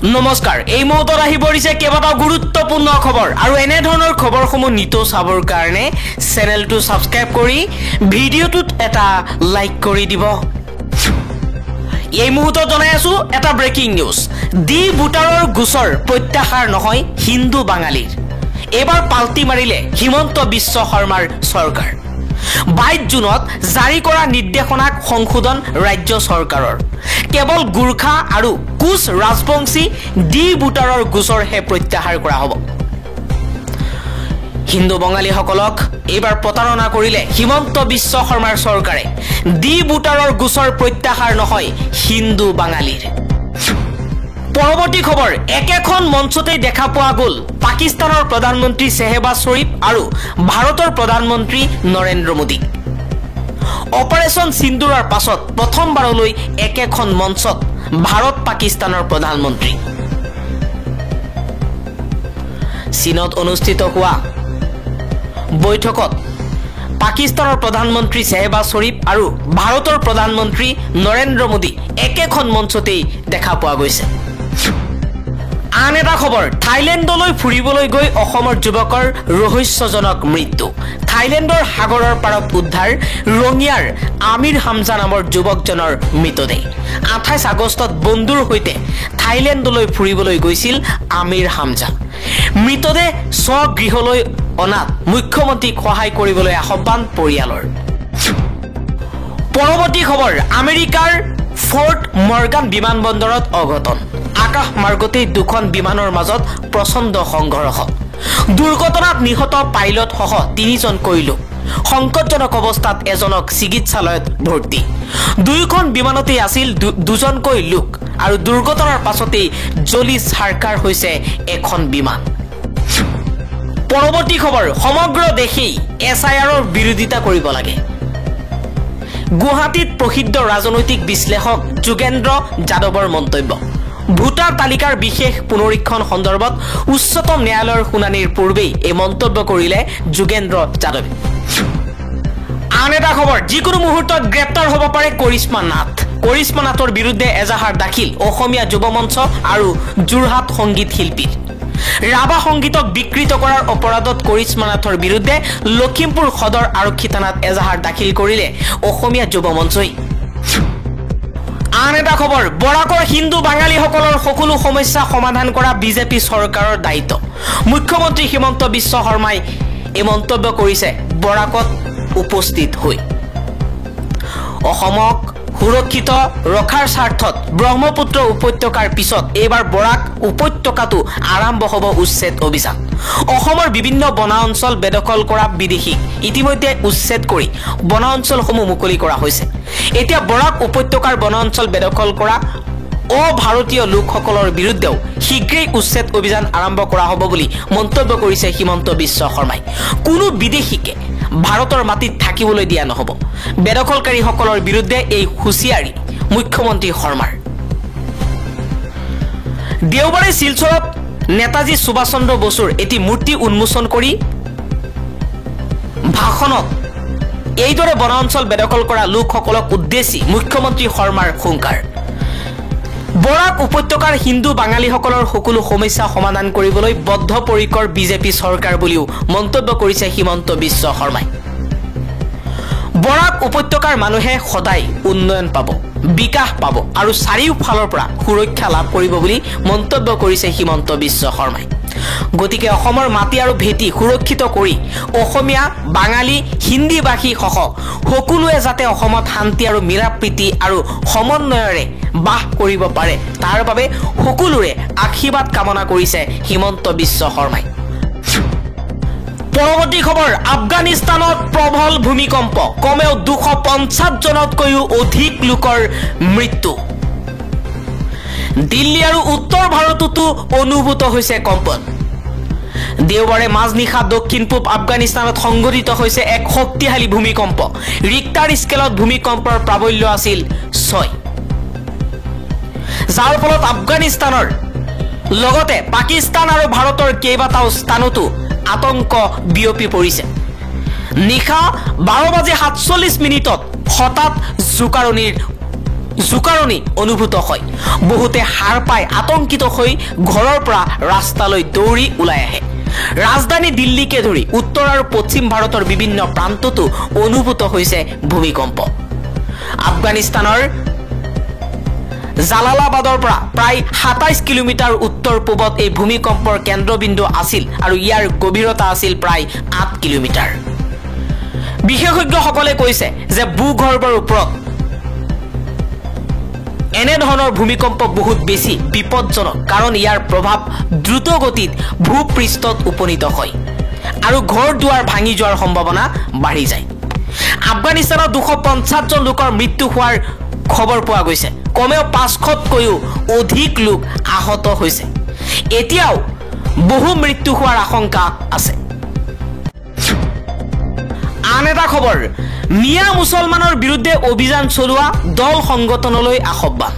নমস্কাৰ এই মুহূৰ্তত আহি পৰিছে কেইবাটাও গুৰুত্বপূৰ্ণ খবৰ আৰু এনে ধৰণৰ খবৰসমূহ নিতো চাবৰ কাৰণে চেনেলটো সাবস্ক্ৰাইব কৰি ভিডিঅ'টোত এটা লাইক কৰি দিব এই মুহূৰ্তত জনাই আছো এটা ব্ৰেকিং নিউজ ডি বুটাৰৰ গোচৰ প্ৰত্যাহাৰ নহয় হিন্দু বাঙালীৰ এবাৰ পাল্টি মাৰিলে হিমন্ত বিশ্ব শৰ্মাৰ চৰকাৰ 22 জুনত জাৰি কৰা নিৰ্দেশনাক সংশোধন ৰাজ্য চৰকাৰৰ কেৱল গুৰখা আৰু কুছ ৰাজবংশী ডি বুটাৰৰ গোচৰহে প্ৰত্যাহাৰ কৰা হ'ব হিন্দু বাঙালীসকলক এবাৰ প্ৰতাৰণা কৰিলে হিমন্ত বিশ্ব শৰ্মাৰ চৰকাৰে ডি বুটাৰৰ গোচৰ প্ৰত্যাহাৰ নহয় হিন্দু বাঙালীৰ পৰৱৰ্তী খবৰ একেখন মঞ্চতে দেখা পোৱা গ'ল পাকিস্তানৰ প্ৰধানমন্ত্ৰী শ্বাহবাজ শ্বৰীফ আৰু ভাৰতৰ প্ৰধানমন্ত্ৰী নৰেন্দ্ৰ মোদী অপাৰেচন সিন্দুৰৰ পাছত প্ৰথমবাৰলৈ একেখন মঞ্চত ভাৰত পাকিস্তানৰ প্ৰধানমন্ত্ৰী চীনত অনুষ্ঠিত হোৱা বৈঠকত পাকিস্তানৰ প্ৰধানমন্ত্ৰী শ্বাহবাজ শ্বৰীফ আৰু ভাৰতৰ প্ৰধানমন্ত্ৰী নৰেন্দ্ৰ মোদী একেখন মঞ্চতে দেখা পোৱা গৈছে আন এটা খবৰ থাইলেণ্ডলৈ ফুৰিবলৈ গৈ অসমৰ যুৱকৰ ৰহস্যজনক মৃত্যু থাইলেণ্ডৰ সাগৰৰ পাৰত উদ্ধাৰ ৰঙিয়াৰ আমিৰ হামজা নামৰ যুৱকজনৰ মৃতদেহ 28 আগষ্টত বন্ধুৰ সৈতে থাইলেণ্ডলৈ ফুৰিবলৈ গৈছিল আমিৰ হামজা মৃতদেহ স্বগৃহলৈ অনাত মুখ্যমন্ত্ৰীক সহায় কৰিবলৈ আহ্বান পৰিয়ালৰ পৰৱৰ্তী খবৰ আমেৰিকাৰ ফৰ্ট মৰ্গান বিমানবন্দৰত অঘটন আকাশ মাৰ্গতে দুখন বিমানৰ মাজত প্ৰচণ্ড সংঘৰ্ষ দুৰ্ঘটনাত নিহত পাইলট সহ 3জনকৈ লোক সংকটজনক অৱস্থাত এজনক চিকিৎসালয়ত ভৰ্তি দুইখন বিমানতে আছিল দুজনকৈ লোক আৰু দুৰ্ঘটনাৰ পাছতে জ্বলি ছাৰকাৰ হৈছে এখন বিমান পৰৱৰ্তী খবৰ সমগ্ৰ দেশেই এছআইআৰৰ বিৰোধিতা কৰিব লাগে গুৱাহাটীত প্ৰসিদ্ধ ৰাজনৈতিক বিশ্লেষক যোগেন্দ্ৰ যাদৱৰ মন্তব্য ভোটাৰ তালিকাৰ বিশেষ পুনৰীক্ষণ সন্দৰ্ভত উচ্চতম ন্যায়ালয়ৰ শুনানিৰ পূৰ্বে এই মন্তব্য কৰিলে যোগেন্দ্ৰ যাদৱে আন এটা খবৰ যিকোনো মুহূৰ্তত গ্ৰেপ্তাৰ হ'ব পাৰে কৰিশ্মা নাথৰ বিৰুদ্ধে এজাহাৰ দাখিল অসমীয়া যুৱ মঞ্চ আৰু যোৰহাট সংগীত শিল্পীৰ ৰাভা সংগীতক বিকৃত কৰাৰ অপৰাধত কৰিশ্মা নাথৰ বিৰুদ্ধে লখিমপুৰ সদৰ আৰক্ষী থানাত এজাহাৰ দাখিল কৰিলে অসমীয়া যুৱ মঞ্চই আন এটা খবৰ বৰাকৰ হিন্দু বাঙালীসকলৰ সকলো সমস্যা সমাধান কৰা বিজেপি চৰকাৰৰ দায়িত্ব মুখ্যমন্ত্ৰী হিমন্ত বিশ্ব শৰ্মাই এই মন্তব্য কৰিছে বৰাকত উপস্থিত হৈ অসমক সুৰক্ষিত ৰখাৰ স্বাৰ্থত ব্ৰহ্মপুত্ৰ উপত্যকাৰ পিছত এইবাৰ বৰাক উপত্যকাটো আৰম্ভ হ'ব উচ্ছেদ অভিযান অসমৰ বিভিন্ন বনাঞ্চল বেদখল কৰা বিদেশীক ইতিমধ্যে উচ্ছেদ কৰি বনাঞ্চলসমূহ মুকলি কৰা হৈছে এতিয়া বৰাক উপত্যকাৰ বনাঞ্চল বেদখল কৰা অভাৰতীয় লোকসকলৰ বিৰুদ্ধেও শীঘ্ৰেই উচ্ছেদ অভিযান আৰম্ভ কৰা হ'ব বুলি মন্তব্য কৰিছে হিমন্ত বিশ্ব শৰ্মাই কোনো বিদেশীকে ভাৰতৰ মাটিত থাকিবলৈ দিয়া নহ'ব বেদখলকাৰীসকলৰ বিৰুদ্ধে এই হুঁচিয়াৰী মুখ্যমন্ত্ৰী শৰ্মাৰ দেওবাৰে শিলচৰত নেতাজী সুভাষ চন্দ্ৰ বসুৰ এটি মূৰ্তি উন্মোচন কৰি ভাষণত এইদৰে বনাঞ্চল বেদখল কৰা লোকসকলক উদ্দেশ্যি মুখ্যমন্ত্ৰী শৰ্মাৰ হুংকাৰ বৰাক উপত্যকাৰ হিন্দু বাঙালীসকলৰ সকলো সমস্যা সমাধান কৰিবলৈ বদ্ধপৰিকৰ বিজেপি চৰকাৰ বুলিও মন্তব্য কৰিছে হিমন্ত বিশ্ব শৰ্মাই বৰাক উপত্যকাৰ মানুহে সদায় উন্নয়ন পাব বিকাশ পাব আৰু চাৰিওফালৰ পৰা সুৰক্ষা লাভ কৰিব বুলি মন্তব্য কৰিছে হিমন্ত বিশ্ব শৰ্মাই গতিকে অসমৰ মাটি আৰু ভেটি সুৰক্ষিত কৰি অসমীয়া বাঙালী হিন্দী ভাষী সহ সকলোৱে যাতে অসমত শান্তি আৰু মিলাপ্ৰীতি আৰু সমন্বয়ৰে বাস কৰিব পাৰে তাৰ বাবে সকলোৰে আশীৰ্বাদ কামনা কৰিছে হিমন্ত বিশ্ব শৰ্মাই পৰৱৰ্তী খবৰ আফগানিস্তানত প্ৰবল ভূমিকম্প কমেও 250 জনতকৈও অধিক লোকৰ মৃত্যু দিল্লী আৰু উত্তৰ ভাৰততো অনুভূত হৈছে কম্পন দেওবাৰে মাজনিশা দক্ষিণ পূব আফগানিস্তানত সংঘটিত হৈছে এক শক্তিশালী ভূমিকম্প ৰিক্টাৰ স্কেলত ভূমিকম্পৰ প্ৰাবল্য আছিল 6 যাৰ ফলত আফগানিস্তানৰ লগতে পাকিস্তান আৰু ভাৰতৰ কেইবাটাও স্থানতো আতংক বিয়পি পৰিছে নিশা 12:47 হঠাৎ জোকাৰণিৰ জোকাৰণি অনুভূত হয় বহুতে হাড় পাই আতংকিত হৈ ঘৰৰ পৰা ৰাস্তালৈ দৌৰি ওলাই আহে ৰাজধানী দিল্লীকে ধৰি উত্তৰ আৰু পশ্চিম ভাৰতৰ বিভিন্ন প্ৰান্ততো অনুভূত হৈছে ভূমিকম্প আফগানিস্তানৰ জালালাবাদৰ পৰা প্ৰায় 27 কিলোমিটাৰ উত্তৰ পূবত এই ভূমিকম্পৰ কেন্দ্ৰবিন্দু আছিল আৰু ইয়াৰ গভীৰতা আছিল প্ৰায় 8 কিলোমিটাৰ বিশেষজ্ঞসকলে কৈছে যে ভূগৰ্ভৰ ওপৰত এনে ধৰণৰ ভূমিকম্প বহুত বেছি বিপদজনক কাৰণ ইয়াৰ প্ৰভাৱ দ্ৰুত গতিত ভূপৃষ্ঠত উপনীত হয় আৰু ঘৰ দুৱাৰ ভাঙি যোৱাৰ সম্ভাৱনা বাঢ়ি যায় আফগানিস্তানত 250 জন লোকৰ মৃত্যু হোৱাৰ খবৰ পোৱা গৈছে কমেও 500তকৈও অধিক লোক আহত হৈছে এতিয়াও বহু মৃত্যু হোৱাৰ আশংকা আছে আন এটা খবৰ মিয়া মুছলমানৰ বিৰুদ্ধে অভিযান চলোৱা দল সংগঠনলৈ আহ্বান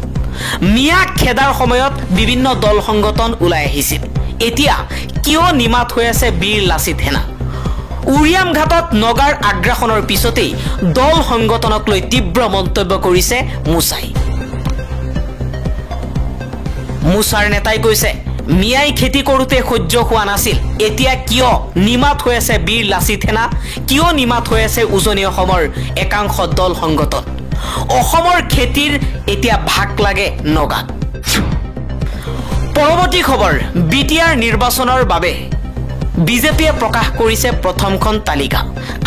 মিয়া খেদাৰ সময়ত বিভিন্ন দল সংগঠন ওলাই আহিছিল এতিয়া কিয় নিমাত হৈ আছে বীৰ লাচিত সেনা উৰিয়াম ঘাটত নগাৰ আগ্ৰাসনৰ পিছতেই দল সংগঠনক লৈ তীব্ৰ মন্তব্য কৰিছে মুছাৰ নেতাই কৈছে মিয়াই খেতি কৰোতে সহ্য হোৱা নাছিল এতিয়া কিয় নিমাত হৈ আছে বীৰ লাচিত সেনা কিয় নিমাত হৈ আছে উজনি অসমৰ একাংশ দল সংগঠন অসমৰ খেতিৰ এতিয়া ভাগ লাগে নগাত পৰৱৰ্তী খবৰ বিটিআৰ নিৰ্বাচনৰ বাবে বিজেপিয়ে প্ৰকাশ কৰিছে প্ৰথমখন তালিকা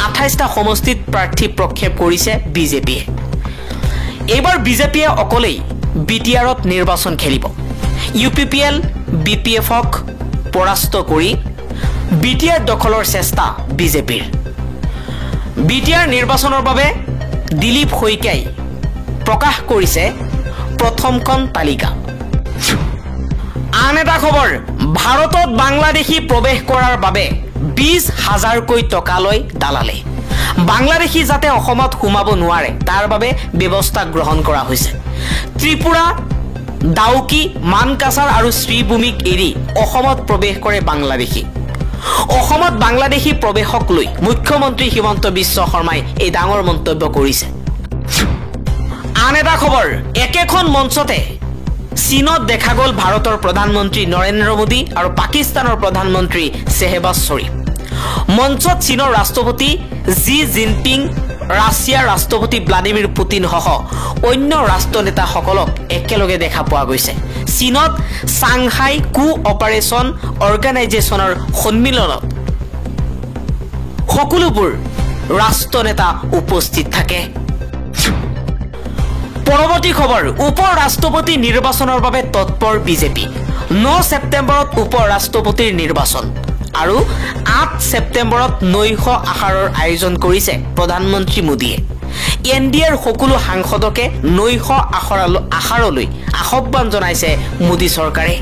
28টা সমষ্টিত প্ৰাৰ্থী প্ৰক্ষেপ কৰিছে বিজেপিয়ে এইবাৰ বিজেপিয়ে অকলেই বিটিআৰত নিৰ্বাচন খেলিব ইউপিপিএল বিপিএফক পৰাস্ত কৰি বিটিআৰ দখলৰ চেষ্টা বিজেপিৰ বিটিআৰ নিৰ্বাচনৰ বাবে দিলীপ শইকীয়াই প্ৰকাশ কৰিছে প্ৰথমখন তালিকা আন এটা খবৰ ভাৰতত বাংলাদেশী প্ৰৱেশ কৰাৰ বাবে 20,000কৈ টকা লৈ দালালে বাংলাদেশী যাতে অসমত সোমাব নোৱাৰে তাৰ বাবে ব্যৱস্থা গ্ৰহণ কৰা হৈছে ত্ৰিপুৰা ডাউকি মানকাছাৰ আৰু শ্ৰীভূমিক এৰি অসমত প্ৰৱেশ কৰে বাংলাদেশী অসমত বাংলাদেশী প্ৰৱেশক লৈ মুখ্যমন্ত্ৰী হিমন্ত বিশ্ব শৰ্মাই এই ডাঙৰ মন্তব্য কৰিছে আন এটা খবৰ একেখন মঞ্চতে চীনত দেখা গ'ল ভাৰতৰ প্ৰধানমন্ত্ৰী নৰেন্দ্ৰ মোদী আৰু পাকিস্তানৰ প্ৰধানমন্ত্ৰী শ্বেহবাজ শ্বৰীফ মঞ্চত চীনৰ ৰাষ্ট্ৰপতি জি জিনপিং ৰাছিয়াৰ ৰাষ্ট্ৰপতি ভ্লাদিমিৰ পুটিন সহ অন্য ৰাষ্ট্ৰনেতাসকলক একেলগে দেখা পোৱা গৈছে চীনত চাংহাই কোঅপাৰেচন অৰ্গেনাইজেশ্যনৰ সন্মিলনত সকলোবোৰ ৰাষ্ট্ৰনেতা উপস্থিত থাকে পৰৱৰ্তী খবৰ উপ ৰাষ্ট্ৰপতি নিৰ্বাচনৰ বাবে তৎপৰ বিজেপি 9 ছেপ্টেম্বৰত উপ ৰাষ্ট্ৰপতিৰ নিৰ্বাচন আৰু 8 ছেপ্টেম্বৰত নৈশ আহাৰৰ আয়োজন কৰিছে প্ৰধানমন্ত্ৰী মোদীয়ে এনডিএৰ সকলো সাংসদকে নৈশ আহাৰলৈ আহ্বান জনাইছে মোদী চৰকাৰে